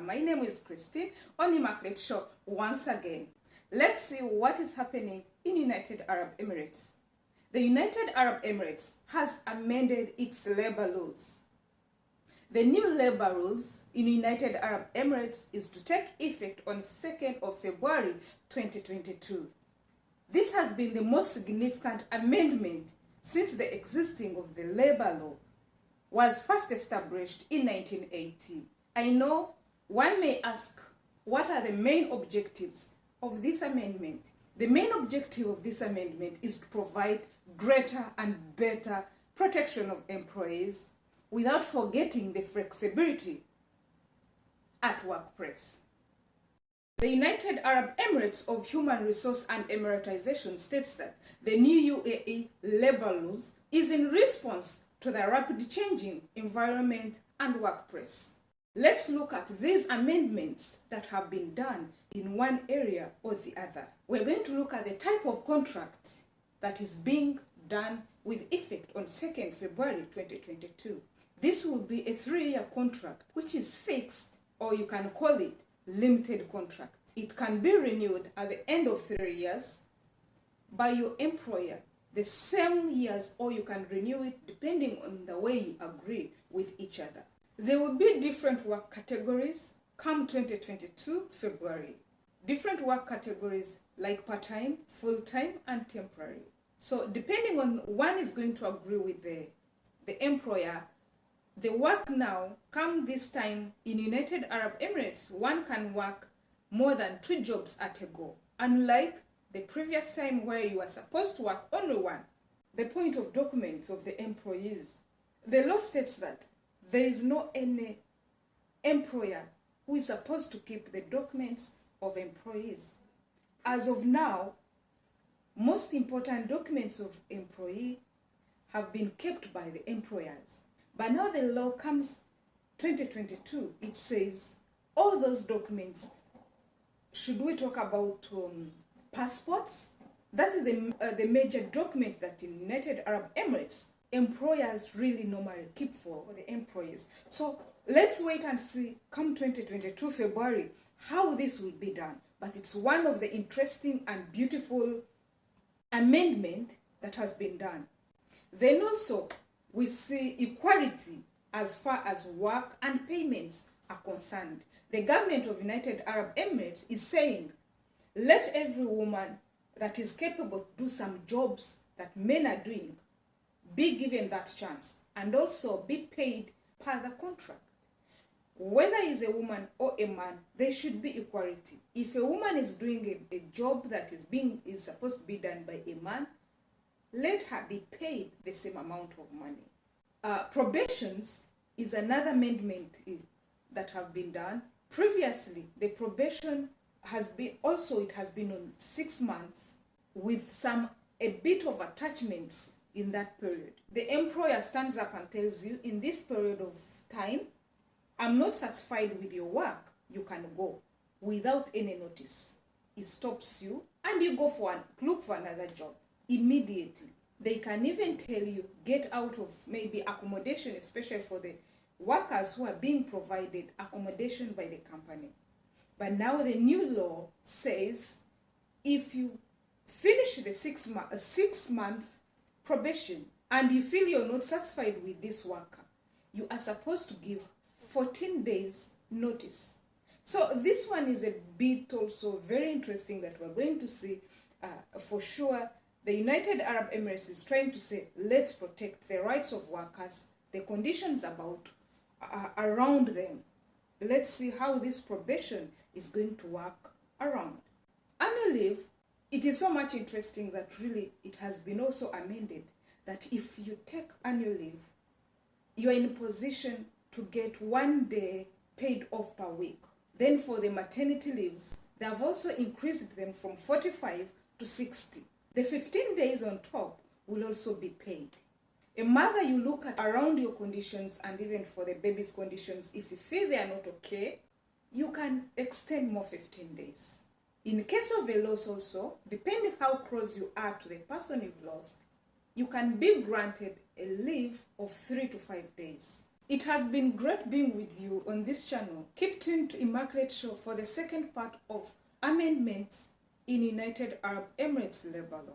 My name is Christine on Immaculate Show once again. Let's see what is happening in United Arab Emirates. The United Arab Emirates has amended its labor laws. The new labor rules in United Arab Emirates is to take effect on 2nd of February 2022. This has been the most significant amendment since the existing of the labor law was first established in 1980. I know one may ask, what are the main objectives of this amendment? The main objective of this amendment is to provide greater and better protection of employees without forgetting the flexibility at workplace. The United Arab Emirates of Human Resource and Emiratization states that the new UAE labor laws is in response to the rapidly changing environment and workplace. Let's look at these amendments that have been done in one area or the other. We're going to look at the type of contract that is being done with effect on 2nd February 2022. This will be a 3-year contract which is fixed, or you can call it limited contract. It can be renewed at the end of 3 years by your employer the same years, or you can renew it depending on the way you agree with each other. There will be different work categories come 2022 February. Different work categories like part-time, full-time, and temporary. So depending on one is going to agree with the employer, the work now, come this time in United Arab Emirates, one can work more than 2 jobs at a go. Unlike the previous time where you were supposed to work only one. The point of documents of the employees. The law states that there is no any employer who is supposed to keep the documents of employees. As of now, most important documents of employee have been kept by the employers. But now the law comes 2022, it says all those documents, should we talk about passports? That is the major document that in United Arab Emirates, employers really normally keep for the employees. So let's wait and see, come 2022 February, how this will be done. But it's one of the interesting and beautiful amendment that has been done. Then also, we see equality as far as work and payments are concerned. The government of United Arab Emirates is saying, let every woman that is capable to do some jobs that men are doing be given that chance and also be paid per the contract. Whether it's a woman or a man, there should be equality. If a woman is doing a job that is supposed to be done by a man, let her be paid the same amount of money. Probations is another amendment that have been done. Previously, the probation has been on 6 months with a bit of attachments in that period. The employer stands up and tells you, in this period of time, I'm not satisfied with your work, you can go without any notice. It stops you and you go look for another job immediately. They can even tell you, get out of maybe accommodation, especially for the workers who are being provided accommodation by the company. But now the new law says, if you finish the 6-month probation and you feel you're not satisfied with this worker, you are supposed to give 14 days notice. So this one is a bit also very interesting that we're going to see for sure. The United Arab Emirates is trying to say, let's protect the rights of workers, the conditions around them. Let's see how this probation is going to work around. Annual leave, it is so much interesting that really it has been also amended that if you take annual leave, you are in a position to get 1 day paid off per week. Then for the maternity leaves, they have also increased them from 45 to 60. The 15 days on top will also be paid. A mother, you look at around your conditions and even for the baby's conditions, if you feel they are not okay, you can extend more 15 days. In case of a loss also, depending how close you are to the person you've lost, you can be granted a leave of 3 to 5 days. It has been great being with you on this channel. Keep tuned to Immaculate Show for the second part of amendments in United Arab Emirates labor law.